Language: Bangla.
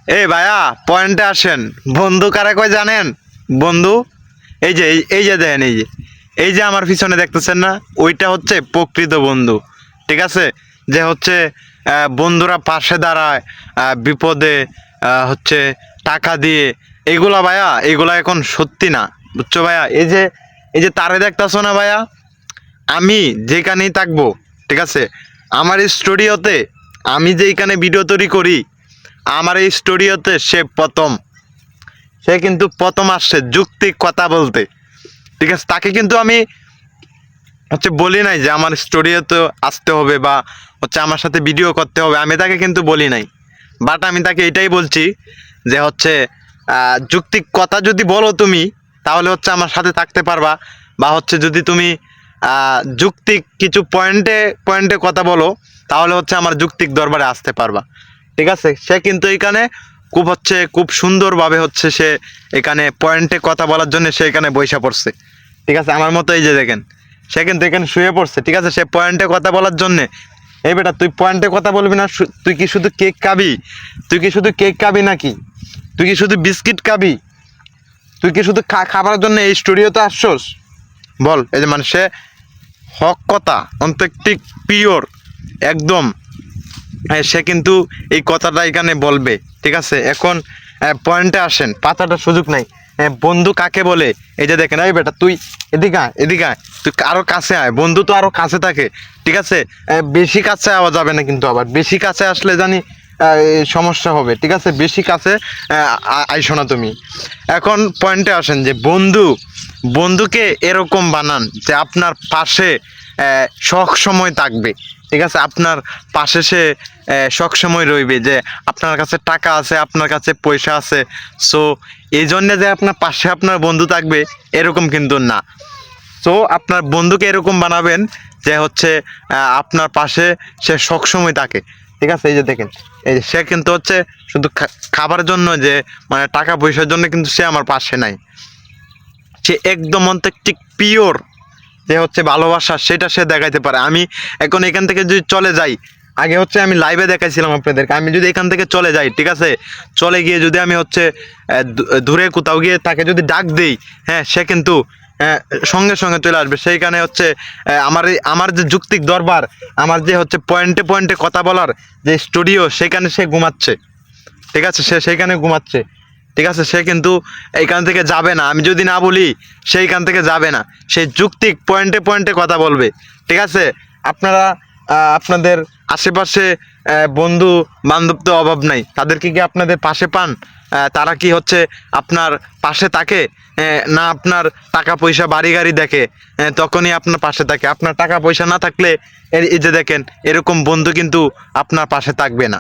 এই ভাইয়া পয়েন্টে আসেন। বন্ধু কারা কয় জানেন? বন্ধু এই যে দেখেন, এই যে আমার পিছনে দেখতেছেন না, ওইটা হচ্ছে প্রকৃত বন্ধু। ঠিক আছে, যে হচ্ছে বন্ধুরা পাশে দাঁড়ায় বিপদে, হচ্ছে টাকা দিয়ে। এগুলা ভাইয়া, এগুলা এখন সত্যি না, বুঝছো ভাইয়া? এই যে তারে দেখতেছো না ভাইয়া, আমি যেখানেই থাকবো, ঠিক আছে, আমার এই স্টুডিওতে আমি যেখানে ভিডিও তৈরি করি, আমার এই স্টুডিওতে সে কিন্তু প্রথম আসছে যুক্তিক কথা বলতে। ঠিক আছে, তাকে কিন্তু আমি হচ্ছে বলি নাই যে আমার স্টুডিওতে আসতে হবে বা হচ্ছে আমার সাথে ভিডিও করতে হবে, আমি তাকে কিন্তু বলি নাই। বাট আমি তাকে এটাই বলছি যে হচ্ছে যুক্তিক কথা যদি বলো তুমি, তাহলে হচ্ছে আমার সাথে থাকতে পারবা। বা হচ্ছে যদি তুমি যুক্তিক কিছু পয়েন্টে পয়েন্টে কথা বলো, তাহলে হচ্ছে আমার যুক্তিক দরবারে আসতে পারবা। ঠিক আছে, সে কিন্তু এখানে খুব সুন্দরভাবে হচ্ছে সে এখানে পয়েন্টে কথা বলার জন্য সে এখানে বইসা পড়ছে। ঠিক আছে, আমার মতো এই যে দেখেন, সে কিন্তু এখানে শুয়ে পড়ছে। ঠিক আছে, সে পয়েন্টে কথা বলার জন্যে। এই বেটা, তুই পয়েন্টে কথা বলবি না? তুই কি শুধু কেক খাবি? তুই কি শুধু কেক খাবি নাকি? তুই কি শুধু বিস্কিট খাবি? তুই কি শুধু খাবার জন্য এই স্টুডিওতে আসছস? বল। এই যে মানে সে হক কথা, অন্তর্টিক পিওর একদম, সে কিন্তু এই কথাটা এখানে বলবে। ঠিক আছে, এখন পয়েন্টে আসেন, পাতাটা সুযোগ নাই। বন্ধু কাকে বলে? এই যে দেখেন, এই বেটা তুই এদিকে আয়, তুই আরো কাছে আয়, বন্ধু তো আরো কাছে থাকে। ঠিক আছে, বেশি কাছে আওয়া যাবে না, কিন্তু আবার বেশি কাছে আসলে জানি সমস্যা হবে। ঠিক আছে, বেশি কাছে আইসো না তুমি। এখন পয়েন্টে আসেন, যে বন্ধুকে এরকম বানান যে আপনার পাশে সব সময় থাকবে। ঠিক আছে, আপনার পাশে সে সব সময় রইবে, যে আপনার কাছে টাকা আছে, আপনার কাছে পয়সা আছে। সো এই জন্যে যে আপনার পাশে আপনার বন্ধু থাকবে, এরকম কিন্তু না। সো আপনার বন্ধুকে এরকম বানাবেন যে হচ্ছে আপনার পাশে সে সবসময় থাকে। ঠিক আছে, এই যে দেখেন, এই যে সে কিন্তু হচ্ছে শুধু খাবার জন্য, যে মানে টাকা পয়সার জন্য কিন্তু সে আমার পাশে নাই। সে একদম অন্তর্টিক পিওর, যে হচ্ছে ভালোবাসা, সেটা সে দেখাইতে পারে। আমি এখন এখান থেকে যদি চলে যাই, আগে হচ্ছে আমি লাইভে দেখাইছিলাম আপনাদেরকে, আমি যদি এখান থেকে চলে যাই, ঠিক আছে, চলে গিয়ে যদি আমি হচ্ছে দূরে কোথাও গিয়ে তাকে যদি ডাক দিই, হ্যাঁ, সে কিন্তু সঙ্গে সঙ্গে চলে আসবে। সেইখানে হচ্ছে আমার যে যুক্তিক দরবার, আমার যে হচ্ছে পয়েন্টে পয়েন্টে কথা বলার যে স্টুডিও, সেখানে সে ঘুমাচ্ছে। ঠিক আছে, সে সেইখানে ঘুমাচ্ছে। ঠিক আছে, সে কিন্তু এইখান থেকে যাবে না, আমি যদি না বলি সেইখান থেকে যাবে না, সে যুক্তিক পয়েন্টে পয়েন্টে কথা বলবে। ঠিক আছে, আপনারা আপনাদের আশেপাশে বন্ধু বান্ধব তো অভাব নাই, তাদেরকে কি আপনাদের পাশে পান? তারা কি হচ্ছে আপনার পাশে থাকে? না আপনার টাকা পয়সা বাড়ি গাড়ি দেখে তখনই আপনার পাশে থাকে? আপনার টাকা পয়সা না থাকলে এই যে দেখেন, এরকম বন্ধু কিন্তু আপনার পাশে থাকবে না।